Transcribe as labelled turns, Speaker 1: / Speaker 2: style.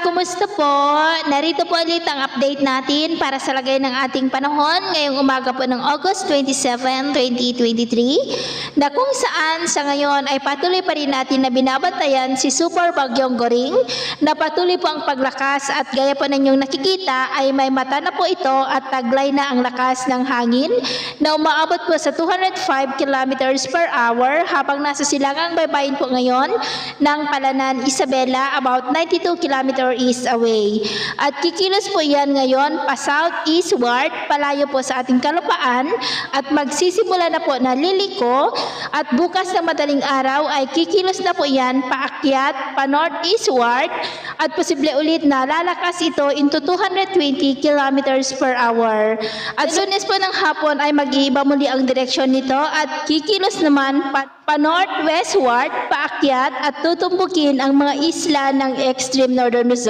Speaker 1: Kumusta po? Narito po ulit ang update natin para sa lagay ng ating panahon ngayong umaga po ng August 27, 2023 na kung saan sa ngayon ay patuloy pa rin natin na binabantayan si Super Bagyong Goring na patuloy po ang paglakas at gaya po ninyong nakikita ay may mata na po ito at taglay na ang lakas ng hangin na umaabot po sa 205 kilometers per hour habang nasa silangang baybayin po ngayon ng Palanan, Isabela about 92 kilometer east away. At kikilos po yan ngayon pa southeastward, palayo po sa ating kalupaan at magsisimula na po na liliko at bukas ng madaling araw ay kikilos na po yan paakyat, pa northeastward at posible ulit na lalakas ito into 220 kilometers per hour. At soon as po ng hapon ay mag-iiba muli ang direksyon nito at kikilos naman pa northwestward, paakyat at tutumbukin ang mga isla ng extreme northern Luzon.